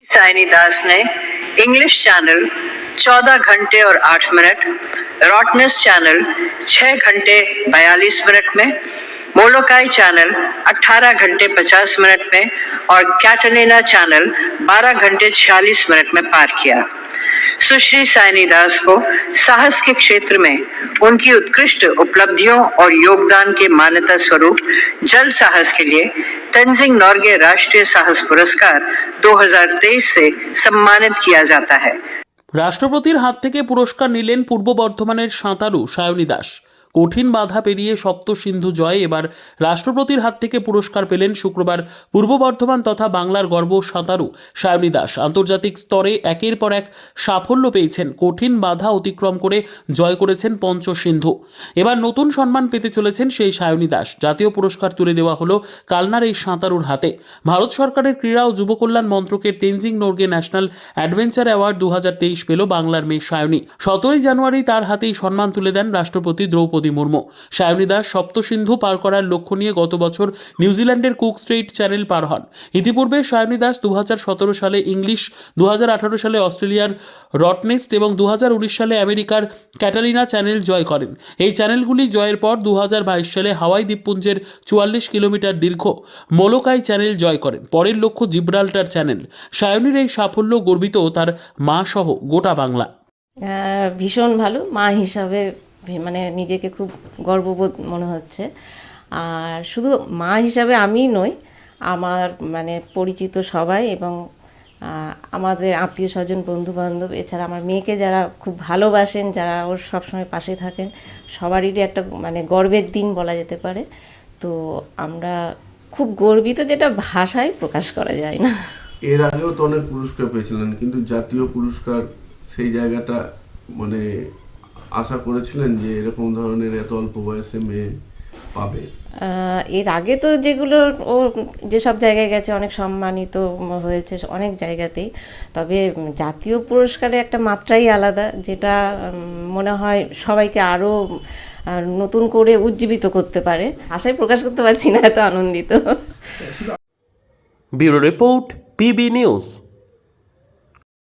साइनी दास ने English channel 14 घंटे और 8 मिनट, रॉटनेस चैनल 6 घंटे 42 मिनट में, मोलोकाई चैनल 18 घंटे 50 मिनट में और कैटलिना चैनल 12 घंटे 46 मिनट में पार किया। सुश्री साइनी दास को साहस के क्षेत्र में उनकी उत्कृष्ट उपलब्धियों और योगदान के मान्यता स्वरूप जल साहस के लिए तेंजिंग नोर्गे राष्ट्रीय साहस पुरस्कार 2023 से सम्मानित किया जाता है। রাষ্ট্রপতির হাত থেকে পুরস্কার নিলেন পূর্ব বর্ধমানের সাঁতারু সায়নী দাস। কঠিন বাধা পেরিয়ে সপ্ত সিন্ধু জয় এবার রাষ্ট্রপতির হাত থেকে পুরস্কার পেলেন শুক্রবার পূর্ব বর্ধমান তথা বাংলার গর্ব সাঁতারু সায়নী দাস। আন্তর্জাতিক স্তরে একের পর এক সাফল্য পেয়েছেন, কঠিন বাধা অতিক্রম করে জয় করেছেন পঞ্চসিন্ধু। এবার নতুন সম্মান পেতে চলেছেন সেই সায়নী দাস। জাতীয় পুরস্কার তুলে দেওয়া হলো কালনার এই সাঁতারুর হাতে। ভারত সরকারের ক্রীড়া ও যুব কল্যাণ মন্ত্রকের Tenzing Norgay national adventure award 2023 পেল বাংলার মেয়ে সায়নী। 17 জানুয়ারি তার হাতেই সম্মান তুলে দেন রাষ্ট্রপতি দ্রৌপদী মুর্মু। সায়নী দাস সপ্তসিন্ধু পার করার লক্ষ্য নিয়ে গত বছর নিউজিল্যান্ডের কুক স্ট্রেইট চ্যানেল পার হন। ইতিপূর্বে সায়নী দাস 2017 সালে ইংলিশ, 2018 সালে অস্ট্রেলিয়ার রটনেস্ট এবং 2019 সালে আমেরিকার ক্যাটালিনা চ্যানেল জয় করেন। এই চ্যানেলগুলি জয়ের পর 2022 সালে হাওয়াই দ্বীপপুঞ্জের 44 কিলোমিটার দীর্ঘ মোলোকাই চ্যানেল জয় করেন। পরের লক্ষ্য জিব্রাল্টার চ্যানেল। সায়নীর এই সাফল্য গর্বিত তার মা সহ গোটা বাংলা। ভীষণ ভালো, মা হিসাবে মানে নিজেকে খুব গর্ববোধ মনে হচ্ছে। আর শুধু মা হিসাবে আমি নই, আমার মানে পরিচিত সবাই এবং আমাদের আত্মীয় স্বজন, বন্ধু বান্ধব, এছাড়া আমার মেয়েকে যারা খুব ভালোবাসেন, যারা ওর সবসময় পাশে থাকেন, সবারই একটা মানে গর্বের দিন বলা যেতে পারে। তো আমরা খুব গর্বিত, যেটা ভাষায় প্রকাশ করা যায় না। এর আগেও তো অনেক পুরস্কার পেয়েছিলেন, কিন্তু জাতীয় পুরস্কার সেই জায়গাটা মানে আশা করেছিলেন যে এরকম ধরনের এত অল্প বয়সে মেয়ে পাবে? এর আগে তো যেগুলো ও যেসব জায়গায় গেছে অনেক সম্মানিত হয়েছে অনেক জায়গাতেই, তবে জাতীয় পুরস্কারের একটা মাত্রাই আলাদা, যেটা মনে হয় সবাইকে আরও নতুন করে উজ্জীবিত করতে পারে। আশায় প্রকাশ করতে পারছি না, এত আনন্দিত। Bureau report, PB news.